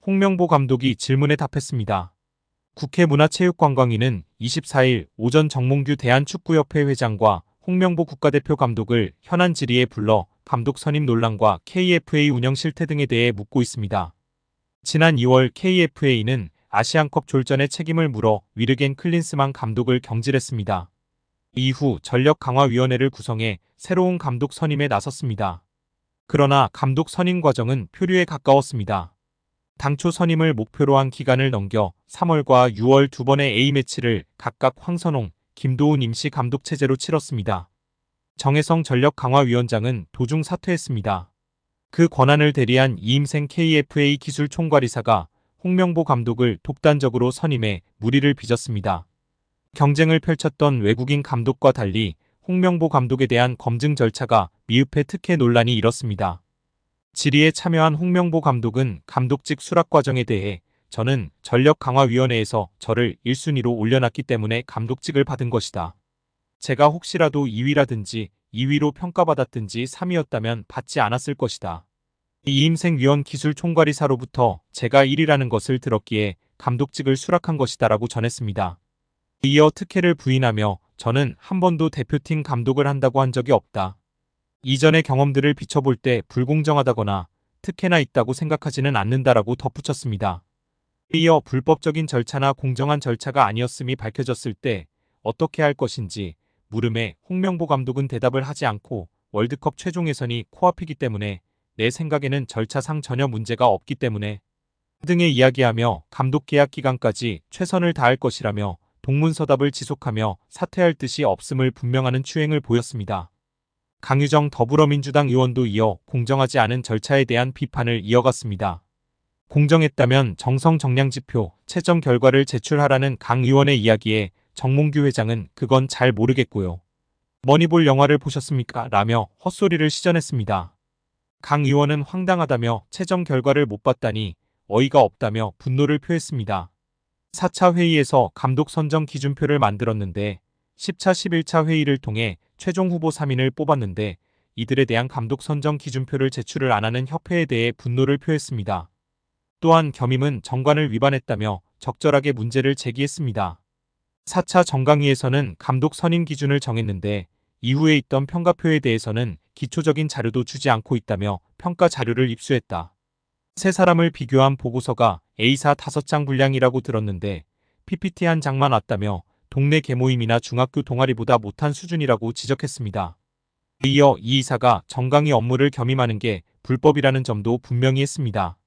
홍명보 감독이 질문에 답했습니다. 국회 문화체육관광위는 24일 오전 정몽규 대한축구협회 회장과 홍명보 국가대표 감독을 현안 질의에 불러 감독 선임 논란과 KFA 운영 실태 등에 대해 묻고 있습니다. 지난 2월 KFA는 아시안컵 졸전의 책임을 물어 위르겐 클린스만 감독을 경질했습니다. 이후 전력강화위원회를 구성해 새로운 감독 선임에 나섰습니다. 그러나 감독 선임 과정은 표류에 가까웠습니다. 당초 선임을 목표로 한 기간을 넘겨 3월과 6월 두 번의 A매치를 각각 황선홍, 김도훈 임시 감독 체제로 치렀습니다. 정혜성 전력강화위원장은 도중 사퇴했습니다. 그 권한을 대리한 이임생 KFA 기술총괄이사가 홍명보 감독을 독단적으로 선임해 무리를 빚었습니다. 경쟁을 펼쳤던 외국인 감독과 달리 홍명보 감독에 대한 검증 절차가 미흡해 특혜 논란이 일었습니다. 질의에 참여한 홍명보 감독은 감독직 수락 과정에 대해 저는 전력강화위원회에서 저를 1순위로 올려놨기 때문에 감독직을 받은 것이다. 제가 혹시라도 2위라든지 2위로 평가받았든지 3위였다면 받지 않았을 것이다. 이임생 위원 기술총괄이사로부터 제가 1위라는 것을 들었기에 감독직을 수락한 것이다 라고 전했습니다. 이어 특혜를 부인하며 저는 한 번도 대표팀 감독을 한다고 한 적이 없다. 이전의 경험들을 비춰볼 때 불공정하다거나 특혜나 있다고 생각하지는 않는다라고 덧붙였습니다. 이어 불법적인 절차나 공정한 절차가 아니었음이 밝혀졌을 때 어떻게 할 것인지 물음에 홍명보 감독은 대답을 하지 않고 월드컵 최종 예선이 코앞이기 때문에 내 생각에는 절차상 전혀 문제가 없기 때문에 등의 이야기하며 감독 계약 기간까지 최선을 다할 것이라며 동문서답을 지속하며 사퇴할 뜻이 없음을 분명하는 추행을 보였습니다. 강유정 더불어민주당 의원도 이어 공정하지 않은 절차에 대한 비판을 이어갔습니다. 공정했다면 정성정량지표, 채점 결과를 제출하라는 강 의원의 이야기에 정몽규 회장은 그건 잘 모르겠고요. 머니볼 영화를 보셨습니까? 라며 헛소리를 시전했습니다. 강 의원은 황당하다며 채점 결과를 못 봤다니 어이가 없다며 분노를 표했습니다. 4차 회의에서 감독 선정 기준표를 만들었는데 10차 11차 회의를 통해 최종 후보 3인을 뽑았는데 이들에 대한 감독 선정 기준표를 제출을 안 하는 협회에 대해 분노를 표했습니다. 또한 겸임은 정관을 위반했다며 적절하게 문제를 제기했습니다. 4차 정강위에서는 감독 선임 기준을 정했는데 이후에 있던 평가표에 대해서는 기초적인 자료도 주지 않고 있다며 평가 자료를 입수했다. 세 사람을 비교한 보고서가 A사 5장 분량이라고 들었는데 PPT 한 장만 왔다며 동네 계모임이나 중학교 동아리보다 못한 수준이라고 지적했습니다. 이어 이 이사가 정강위 업무를 겸임하는 게 불법이라는 점도 분명히 했습니다.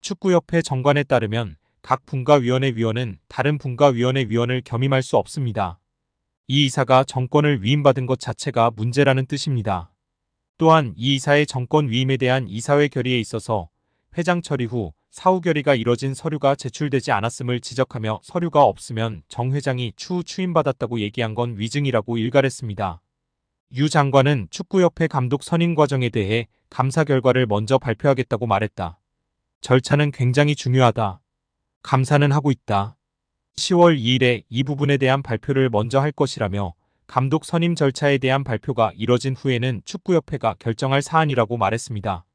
축구협회 정관에 따르면 각 분과위원회 위원은 다른 분과위원회 위원을 겸임할 수 없습니다. 이 이사가 정권을 위임받은 것 자체가 문제라는 뜻입니다. 또한 이 이사의 정권 위임에 대한 이사회 결의에 있어서 회장 처리 후 사후 결의가 이뤄진 서류가 제출되지 않았음을 지적하며 서류가 없으면 정 회장이 추후 추임받았다고 얘기한 건 위증이라고 일갈했습니다. 유 장관은 축구협회 감독 선임 과정에 대해 감사 결과를 먼저 발표하겠다고 말했다. 절차는 굉장히 중요하다. 감사는 하고 있다. 10월 2일에 이 부분에 대한 발표를 먼저 할 것이라며 감독 선임 절차에 대한 발표가 이뤄진 후에는 축구협회가 결정할 사안이라고 말했습니다.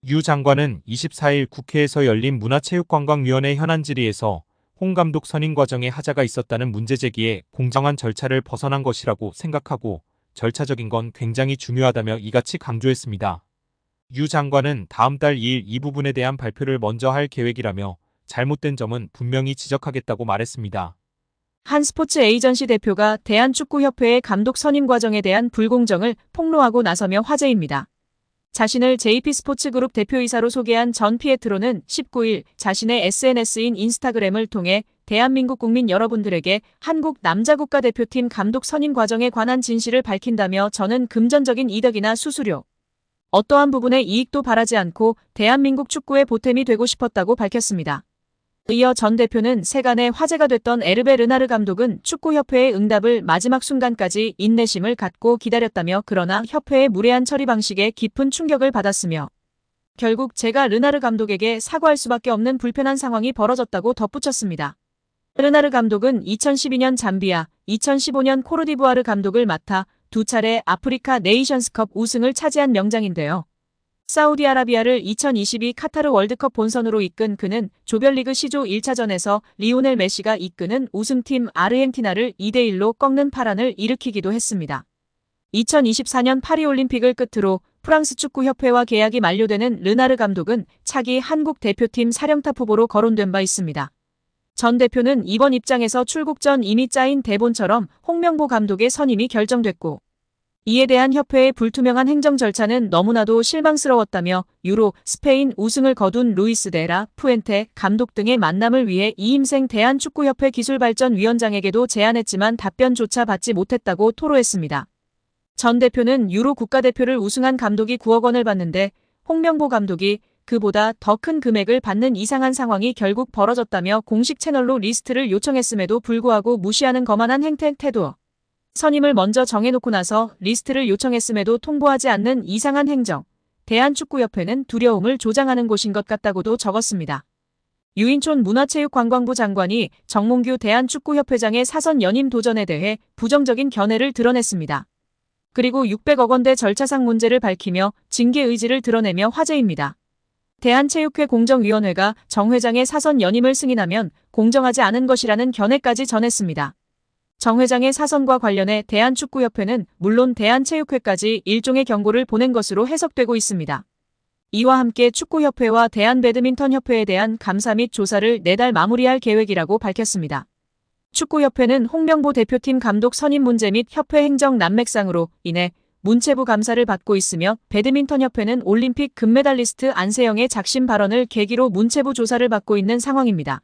유 장관은 24일 국회에서 열린 문화체육관광위원회 현안 질의에서 홍 감독 선임 과정에 하자가 있었다는 문제 제기에 공정한 절차를 벗어난 것이라고 생각하고 절차적인 건 굉장히 중요하다며 이같이 강조했습니다. 유 장관은 다음 달 2일 이 부분에 대한 발표를 먼저 할 계획이라며 잘못된 점은 분명히 지적하겠다고 말했습니다. 한 스포츠 에이전시 대표가 대한축구협회의 감독 선임 과정에 대한 불공정을 폭로하고 나서며 화제입니다. 자신을 JP스포츠그룹 대표이사로 소개한 전 피에트로는 19일 자신의 SNS인 인스타그램을 통해 대한민국 국민 여러분들에게 한국 남자국가대표팀 감독 선임 과정에 관한 진실을 밝힌다며 저는 금전적인 이득이나 수수료, 어떠한 부분의 이익도 바라지 않고 대한민국 축구의 보탬이 되고 싶었다고 밝혔습니다. 이어 전 대표는 세간의 화제가 됐던 에르베 르나르 감독은 축구협회의 응답을 마지막 순간까지 인내심을 갖고 기다렸다며 그러나 협회의 무례한 처리 방식에 깊은 충격을 받았으며 결국 제가 르나르 감독에게 사과할 수밖에 없는 불편한 상황이 벌어졌다고 덧붙였습니다. 르나르 감독은 2012년 잠비아, 2015년 코르디부아르 감독을 맡아 두 차례 아프리카 네이션스컵 우승을 차지한 명장인데요. 사우디아라비아를 2022 카타르 월드컵 본선으로 이끈 그는 조별리그 C조 1차전에서 리오넬 메시가 이끄는 우승팀 아르헨티나를 2대1로 꺾는 파란을 일으키기도 했습니다. 2024년 파리올림픽을 끝으로 프랑스 축구협회와 계약이 만료되는 르나르 감독은 차기 한국 대표팀 사령탑 후보로 거론된 바 있습니다. 전 대표는 이번 입장에서 출국 전 이미 짜인 대본처럼 홍명보 감독의 선임이 결정됐고, 이에 대한 협회의 불투명한 행정 절차는 너무나도 실망스러웠다며 유로, 스페인 우승을 거둔 루이스 데라 푸엔테 감독 등의 만남을 위해 이임생 대한축구협회 기술발전위원장에게도 제안했지만 답변조차 받지 못했다고 토로했습니다. 전 대표는 유로 국가대표를 우승한 감독이 9억 원을 받는데 홍명보 감독이 그보다 더 큰 금액을 받는 이상한 상황이 결국 벌어졌다며 공식 채널로 리스트를 요청했음에도 불구하고 무시하는 거만한 태도. 선임을 먼저 정해놓고 나서 리스트를 요청했음에도 통보하지 않는 이상한 행정. 대한축구협회는 두려움을 조장하는 곳인 것 같다고도 적었습니다. 유인촌 문화체육관광부 장관이 정몽규 대한축구협회장의 사선 연임 도전에 대해 부정적인 견해를 드러냈습니다. 그리고 600억 원대 절차상 문제를 밝히며 징계 의지를 드러내며 화제입니다. 대한체육회 공정위원회가 정 회장의 사선 연임을 승인하면 공정하지 않은 것이라는 견해까지 전했습니다. 정 회장의 사선과 관련해 대한축구협회는 물론 대한체육회까지 일종의 경고를 보낸 것으로 해석되고 있습니다. 이와 함께 축구협회와 대한배드민턴협회에 대한 감사 및 조사를 내달 마무리할 계획이라고 밝혔습니다. 축구협회는 홍명보 대표팀 감독 선임 문제 및 협회 행정 난맥상으로 인해 문체부 감사를 받고 있으며 배드민턴협회는 올림픽 금메달리스트 안세영의 작심 발언을 계기로 문체부 조사를 받고 있는 상황입니다.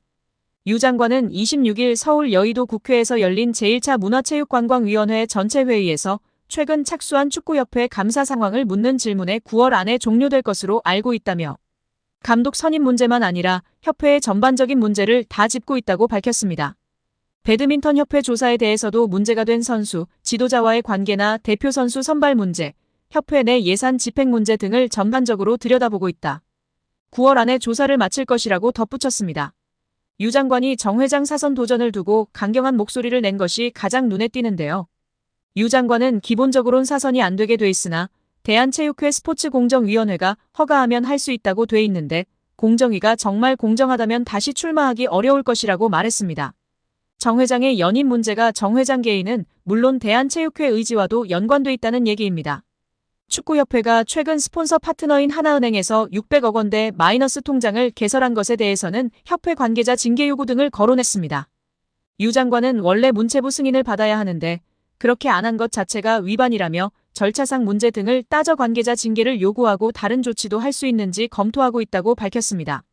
유 장관은 26일 서울 여의도 국회에서 열린 제1차 문화체육관광위원회 전체 회의에서 최근 착수한 축구협회 감사 상황을 묻는 질문에 9월 안에 종료될 것으로 알고 있다며 감독 선임 문제만 아니라 협회의 전반적인 문제를 다 짚고 있다고 밝혔습니다. 배드민턴협회 조사에 대해서도 문제가 된 선수, 지도자와의 관계나 대표 선수 선발 문제, 협회 내 예산 집행 문제 등을 전반적으로 들여다보고 있다. 9월 안에 조사를 마칠 것이라고 덧붙였습니다. 유 장관이 정 회장 사선 도전을 두고 강경한 목소리를 낸 것이 가장 눈에 띄는데요. 유 장관은 기본적으론 사선이 안 되게 돼 있으나 대한체육회 스포츠공정위원회가 허가하면 할 수 있다고 돼 있는데 공정위가 정말 공정하다면 다시 출마하기 어려울 것이라고 말했습니다. 정 회장의 연임 문제가 정 회장 개인은 물론 대한체육회 의지와도 연관돼 있다는 얘기입니다. 축구협회가 최근 스폰서 파트너인 하나은행에서 600억 원대 마이너스 통장을 개설한 것에 대해서는 협회 관계자 징계 요구 등을 거론했습니다. 유 장관은 원래 문체부 승인을 받아야 하는데 그렇게 안 한 것 자체가 위반이라며 절차상 문제 등을 따져 관계자 징계를 요구하고 다른 조치도 할 수 있는지 검토하고 있다고 밝혔습니다.